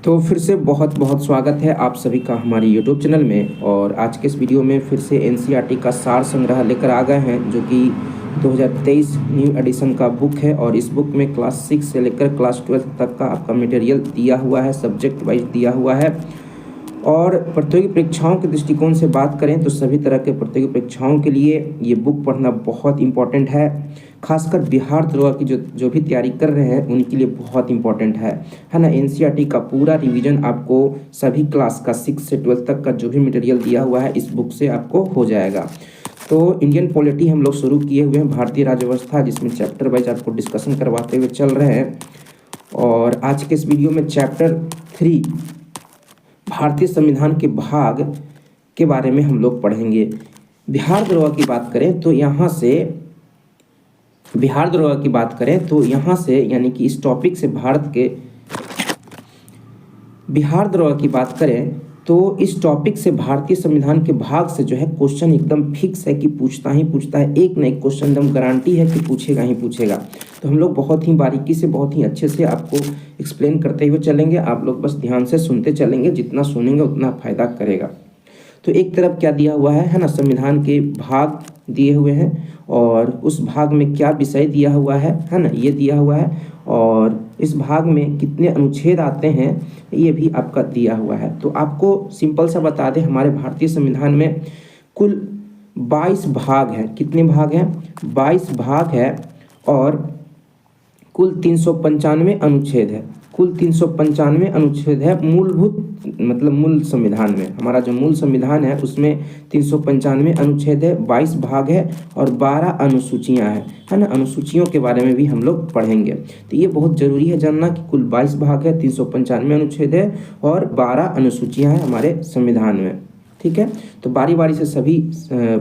तो फिर से बहुत बहुत स्वागत है आप सभी का हमारे YouTube चैनल में। और आज के इस वीडियो में फिर से एनसीईआरटी का सार संग्रह लेकर आ गए हैं, जो कि 2023 न्यू एडिशन का बुक है। और इस बुक में क्लास 6 से लेकर क्लास 12 तक का आपका मटेरियल दिया हुआ है, सब्जेक्ट वाइज दिया हुआ है। और प्रतियोगी परीक्षाओं के दृष्टिकोण से बात करें तो सभी तरह के प्रतियोगी परीक्षाओं के लिए ये बुक पढ़ना बहुत इम्पॉर्टेंट है। खासकर बिहार दरोगा की जो भी तैयारी कर रहे हैं उनके लिए बहुत इम्पॉर्टेंट है ना। एनसीईआरटी का पूरा रिवीजन आपको सभी क्लास का 6 से 12 तक का जो भी मटेरियल दिया हुआ है इस बुक से आपको हो जाएगा। तो इंडियन पॉलिटी हम लोग शुरू किए हुए हैं, भारतीय राज्य व्यवस्था, जिसमें चैप्टर वाइज आपको डिस्कशन करवाते हुए चल रहे हैं। और आज के इस वीडियो में चैप्टर 3 भारतीय संविधान के भाग के बारे में हम लोग पढ़ेंगे। बिहार दरोगा की बात करें तो यहाँ से यानी कि इस टॉपिक से बिहार दरोगा की बात करें तो इस टॉपिक से भारतीय संविधान के भाग से जो है क्वेश्चन एकदम फिक्स है कि पूछता ही पूछता है, एक न एक क्वेश्चन एकदम गारंटी है कि पूछेगा ही पूछेगा। तो हम लोग बहुत ही बारीकी से, बहुत ही अच्छे से आपको एक्सप्लेन करते हुए चलेंगे। आप लोग बस ध्यान से सुनते चलेंगे, जितना सुनेंगे उतना फायदा करेगा। तो एक तरफ क्या दिया हुआ है ना, संविधान के भाग दिए हुए हैं और उस भाग में क्या विषय दिया हुआ है ना, ये दिया हुआ है। और इस भाग में कितने अनुच्छेद आते हैं ये भी आपका दिया हुआ है। तो आपको सिंपल सा बता दें, हमारे भारतीय संविधान में कुल 22 भाग हैं। कितने भाग हैं? 22 भाग है और कुल 395 अनुच्छेद है। कुल 395 अनुच्छेद है मूलभूत, मतलब मूल संविधान में। हमारा जो मूल संविधान है उसमें 395 अनुच्छेद है, 22 भाग है और 12 अनुसूचियां हैं, है ना। अनुसूचियों के बारे में भी हम लोग पढ़ेंगे। तो ये बहुत जरूरी है जानना कि कुल 22 भाग है, 395 अनुच्छेद है और 12 अनुसूचियां हैं हमारे संविधान में। ठीक है, तो बारी बारी से सभी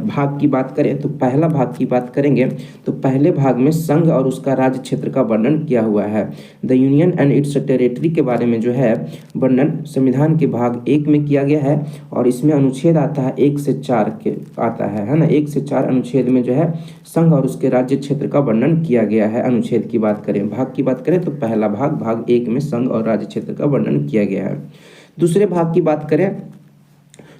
भाग की बात करें तो पहला भाग की बात करेंगे तो पहले भाग में संघ और उसका राज्य क्षेत्र का वर्णन किया हुआ है। The union and it's territory के बारे में जो है वर्णन संविधान के भाग 1 में किया गया है। और इसमें अनुच्छेद आता है 1 से 4 के आता है ना। 1 से 4 अनुच्छेद में जो है संघ और उसके राज्य क्षेत्र का वर्णन किया गया है। अनुच्छेद की बात करें, भाग की बात करें तो पहला भाग 1 में संघ और राज्य क्षेत्र का वर्णन किया गया है। दूसरे भाग की बात करें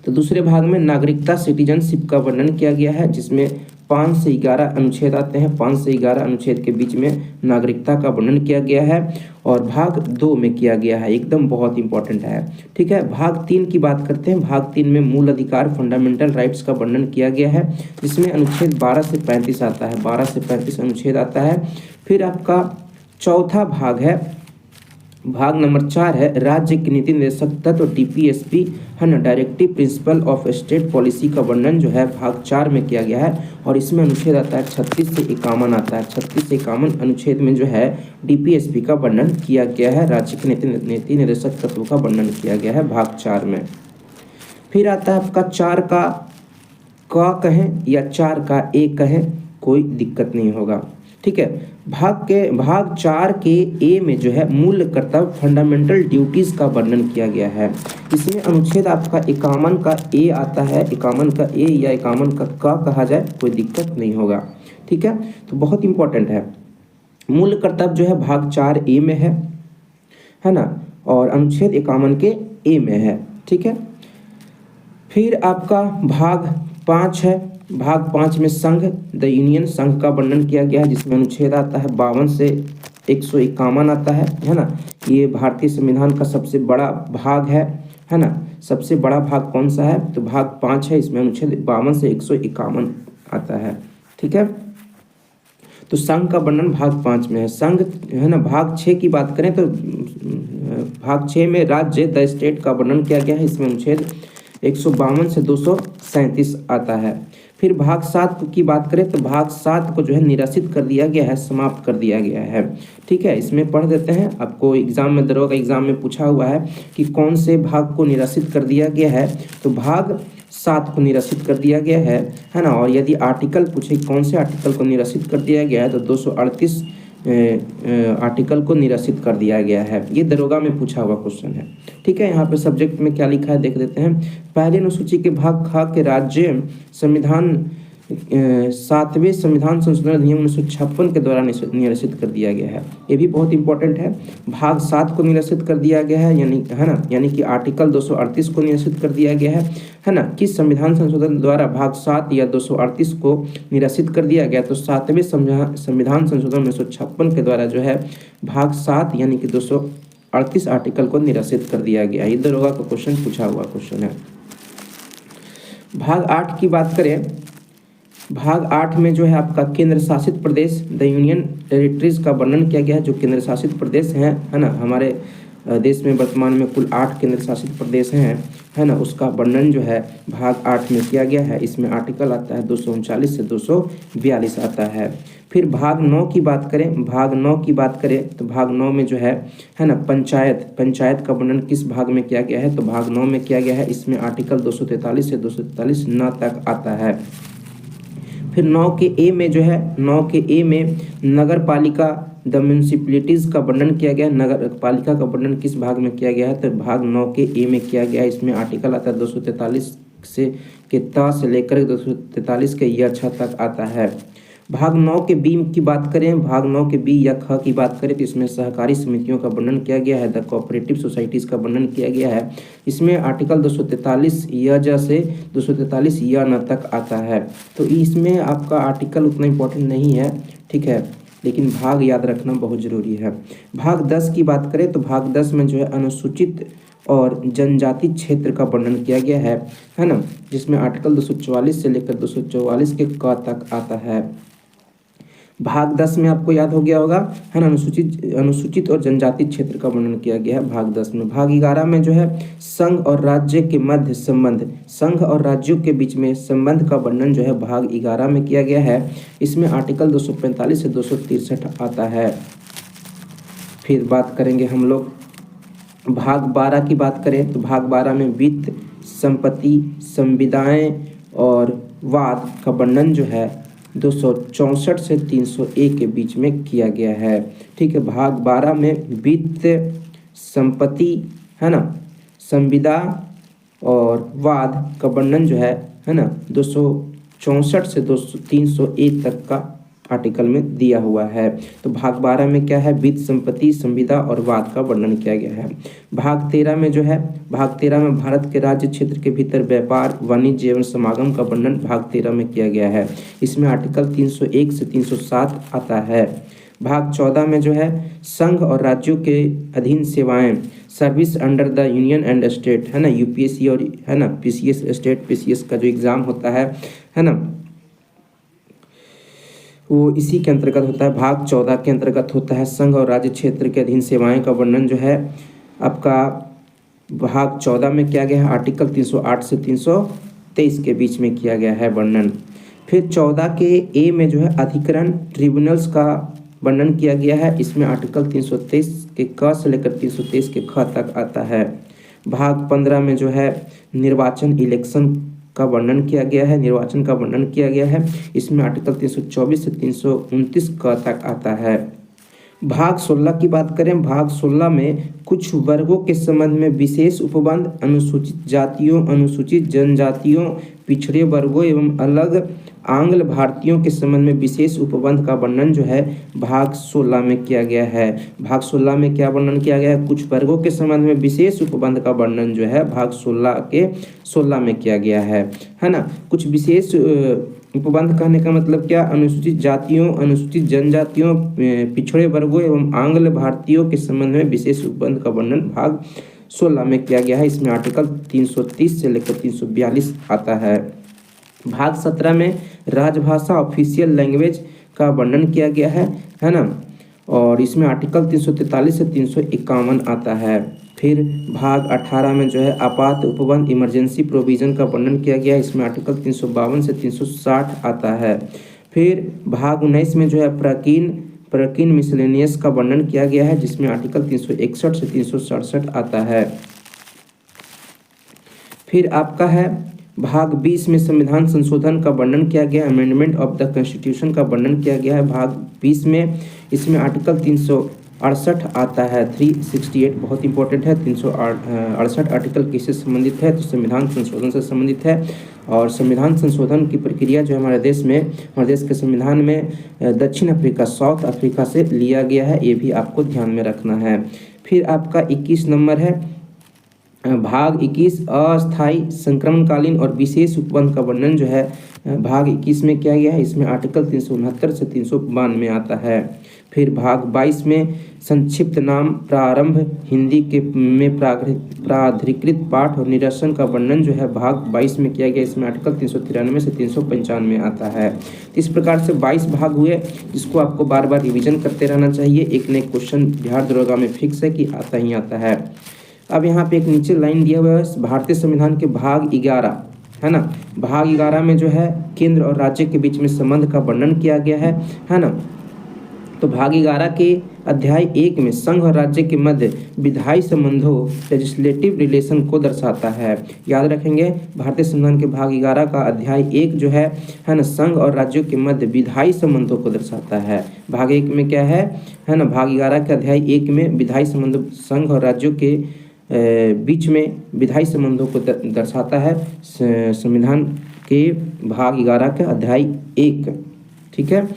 तो दूसरे भाग में नागरिकता, सिटीजनशिप का वर्णन किया गया है, जिसमें 5 से 11 अनुच्छेद आते हैं। 5 से 11 अनुच्छेद के बीच में नागरिकता का वर्णन किया गया है और भाग 2 में किया गया है, एकदम बहुत इंपॉर्टेंट है। ठीक है, भाग 3 की बात करते हैं। भाग 3 में मूल अधिकार, फंडामेंटल राइट्स का वर्णन किया गया है, जिसमें अनुच्छेद 12 से 35 आता है। 12 से 35 अनुच्छेद आता है। फिर आपका चौथा भाग है, भाग नंबर 4 है राज्य की नीति निर्देशक तत्व, डीपीएसपी, है ना, directive principle of state policy का वर्णन जो है भाग 4 में किया गया है। और इसमें अनुच्छेद आता है 36 से 51 आता है। 36 से 51 अनुच्छेद में जो है डीपीएसपी का वर्णन किया गया है, राज्य की नीति निर्देशक तत्व का वर्णन किया गया है भाग 4 में। फिर आता है आपका 4 का कहें या 4 का ए कहें, कोई दिक्कत नहीं होगा। ठीक है, भाग 4 के ए में जो है मूल कर्तव्य, फंडामेंटल ड्यूटीज का वर्णन किया गया है। इसमें अनुच्छेद आपका 51 का ए आता है। 51 का ए या 51 का कहा जाए, कोई दिक्कत नहीं होगा। ठीक है, तो बहुत इंपॉर्टेंट है। मूल कर्तव्य जो है भाग 4 ए में है ना, और अनुच्छेद 51 के ए में है। ठीक है, फिर आपका भाग 5 है। भाग 5 में संघ, द यूनियन, संघ का वर्णन किया गया है, जिसमें अनुच्छेद आता है 52 से 151 आता है ना। ये भारतीय संविधान का सबसे बड़ा भाग है ना। सबसे बड़ा भाग कौन सा है? तो भाग 5 है, इसमें अनुच्छेद 52 से 151 आता है। ठीक है, तो संघ का वर्णन भाग 5 में है। संघ, है ना। भाग 6 की बात करें तो भाग 6 में राज्य, द स्टेट का वर्णन किया गया है, इसमें अनुच्छेद 152 से 237 आता है। फिर भाग 7 की बात करें तो भाग 7 को जो है निरसित कर दिया गया है, समाप्त कर दिया गया है। ठीक है, इसमें पढ़ देते हैं। आपको एग्जाम में, दरोगा एग्जाम में पूछा हुआ है कि कौन से भाग को निरसित कर दिया गया है, तो भाग 7 को निरसित कर दिया गया है ना। और यदि आर्टिकल पूछे कौन से आर्टिकल को निरसित कर दिया गया है तो 238 आर्टिकल को निरसित कर दिया गया है। ये दरोगा में पूछा हुआ क्वेश्चन है। ठीक है, यहाँ पे सब्जेक्ट में क्या लिखा है देख देते हैं। पहले अनुसूची के भाग ख के राज्य संविधान 7वें संविधान संशोधन अधिनियम 1956 के द्वारा निरसित कर दिया गया है। ये भी बहुत इंपॉर्टेंट है। भाग 7 को निरसित कर दिया गया है, यानी कि आर्टिकल 238 को निरसित कर दिया गया है ना। किस संविधान संशोधन द्वारा भाग 7 या 238 को निरसित कर दिया गया? तो 7वें संविधान संशोधन 1956 के द्वारा जो है भाग 7 यानी कि 238 आर्टिकल को निरसित कर दिया गया। ये दरोगा का क्वेश्चन पूछा हुआ क्वेश्चन है। भाग 8 की बात करें, भाग 8 में जो है आपका केंद्र शासित प्रदेश द यूनियन टेरिटरीज का वर्णन किया गया है। जो केंद्र शासित प्रदेश हैं, है ना, हमारे देश में वर्तमान में कुल 8 केंद्र शासित प्रदेश हैं, है ना, उसका वर्णन जो है भाग 8 में किया गया है। इसमें आर्टिकल आता है 239 से 242 आता है। फिर भाग 9 की बात करें, भाग 9 की बात करें तो भाग 9 में जो है ना, पंचायत का वर्णन किस भाग में किया गया है? तो भाग 9 में किया गया है। इसमें आर्टिकल 243 से 243 न तक आता है। फिर 9 के ए में जो है, 9 के ए में नगर पालिका द म्यूनसिपलिटीज़ का वर्णन किया गया है। नगर पालिका का वर्णन किस भाग में किया गया है? तो भाग 9 के ए में किया गया है। इसमें आर्टिकल आता है 243 के त से लेकर 243 के य छ तक आता है। भाग 9 के बी की बात करें, भाग 9 के बी या ख की बात करें तो इसमें सहकारी समितियों का वर्णन किया गया है। द कोऑपरेटिव सोसाइटीज़ का वर्णन किया गया है। इसमें आर्टिकल 243 य ज से 243 य न तक आता है। तो इसमें आपका आर्टिकल उतना इम्पोर्टेंट नहीं है, ठीक है, लेकिन भाग याद रखना बहुत ज़रूरी है। भाग 10 की बात करें तो भाग 10 में जो है अनुसूचित और जनजाति क्षेत्र का वर्णन किया गया है ना, जिसमें आर्टिकल 244 से लेकर 244 के क तक आता है। भाग 10 में आपको याद हो गया होगा, है ना, अनुसूचित और जनजाति क्षेत्र का वर्णन किया गया है भाग 10 में। भाग 11 में जो है संघ और राज्य के मध्य संबंध, संघ और राज्यों के बीच में संबंध का वर्णन जो है भाग 11 में किया गया है। इसमें आर्टिकल 245 से 263 आता है। फिर बात करेंगे हम लोग भाग 12 की बात करें तो भाग 12 में वित्त, संपत्ति, संविदाएं और वाद का वर्णन जो है 264 से 301 के बीच में किया गया है, ठीक है। भाग 12 में वित्त, संपत्ति, है ना, संविदा और वाद का वर्णन जो है ना 264 से 301 तक का आर्टिकल में दिया हुआ है। तो भाग 12 में क्या है? वित्त, संपत्ति, संविदा और वाद का वर्णन किया गया है। भाग 13 में जो है, भाग 13 में भारत के राज्य क्षेत्र के भीतर व्यापार, वाणिज्य एवं समागम का वर्णन भाग 13 में किया गया है। इसमें आर्टिकल 301 से 307 आता है। भाग 14 में जो है संघ और राज्यों के अधीन सेवाएं, service under the union and state, है ना, यूपीएससी और है ना पीसीएस, स्टेट पीसीएस का जो एग्जाम होता है ना, वो इसी के अंतर्गत होता है। भाग 14 के अंतर्गत होता है संघ और राज्य क्षेत्र के अधीन सेवाएं का वर्णन जो है आपका भाग 14 में किया गया है। आर्टिकल 308 से 323 के बीच में किया गया है वर्णन। फिर 14 के ए में जो है अधिकरण, ट्रिब्यूनल्स का वर्णन किया गया है। इसमें आर्टिकल 323 के क से लेकर 323 के ख तक आता है। भाग 15 में जो है निर्वाचन, इलेक्शन का वर्णन किया गया है, निर्वाचन का वर्णन किया गया है। इसमें आर्टिकल 324 से 329 क तक आता है। भाग 16 की बात करें, भाग 16 में कुछ वर्गों के संबंध में विशेष उपबंध, अनुसूचित जातियों, अनुसूचित जनजातियों, पिछड़े वर्गों एवं अलग आंग्ल भारतीयों के संबंध में विशेष उपबंध का वर्णन जो है भाग 16 में किया गया है। भाग 16 में क्या वर्णन किया गया है? कुछ वर्गों के संबंध में विशेष उपबंध का वर्णन जो है भाग 16 में किया गया है ना। कुछ विशेष उपबंध कहने का मतलब क्या? अनुसूचित जातियों, अनुसूचित जनजातियों, पिछड़े वर्गों एवं आंग्ल भारतीयों के संबंध में विशेष उपबंध का वर्णन भाग 16 में किया गया है। इसमें आर्टिकल 330 से लेकर 342 आता है। भाग 17 में राजभाषा, ऑफिशियल लैंग्वेज का वर्णन किया गया है ना, और इसमें आर्टिकल 343 से 351 आता है। फिर भाग 18 में जो है आपात उपबंध, इमरजेंसी प्रोविजन का वर्णन किया गया है। इसमें आर्टिकल 352 से 360 आता है। फिर भाग 19 में जो है प्रकीन मिसलेनियस का वर्णन किया गया है, जिसमें आर्टिकल 361 से 367 आता है। फिर आपका है भाग 20 में संविधान संशोधन का वर्णन किया गया, अमेंडमेंट ऑफ द कॉन्स्टिट्यूशन का वर्णन किया गया है भाग 20 में। इसमें आर्टिकल 68 आता है, 368 बहुत इंपॉर्टेंट है। 368 आर्टिकल किससे संबंधित है? तो संविधान संशोधन से संबंधित है। और संविधान संशोधन की प्रक्रिया जो है हमारे देश के संविधान में दक्षिण अफ्रीका, साउथ अफ्रीका से लिया गया है, ये भी आपको ध्यान में रखना है। फिर आपका 21 नंबर है भाग 21 अस्थायी संक्रमणकालीन और विशेष उपबंध का वर्णन जो है भाग 21 में किया गया है। इसमें आर्टिकल 369 से 392 में आता है। फिर भाग 22 में संक्षिप्त नाम प्रारंभ हिंदी के में प्राधिकृत पाठ और निरसन का वर्णन जो है भाग 22 में किया गया। इसमें आर्टिकल 393 से 395 में आता है। इस प्रकार से 22 भाग हुए, जिसको आपको बार बार रिवीजन करते रहना चाहिए। एक न एक क्वेश्चन बिहार दरोगा में फिक्स है कि आता ही आता है। अब यहाँ पे एक नीचे लाइन दिया हुआ है भारतीय संविधान के भाग 11 है ना। भाग 11 में जो है केंद्र और राज्य के बीच में संबंध का वर्णन किया गया है ना। तो भाग 11 के अध्याय 1 में संघ और राज्य के मध्य विधायी संबंधों लेजिस्लेटिव रिलेशन को दर्शाता है। याद रखेंगे भारतीय संविधान के भाग 11 का अध्याय 1 जो है ना, संघ और राज्यों के मध्य विधायी संबंधों को दर्शाता है। भाग 1 में क्या है ना, भाग 11 के अध्याय 1 में विधायी संबंध संघ और राज्यों के बीच में विधायी संबंधों को दर्शाता है संविधान के भाग 11 के अध्याय 1। ठीक है।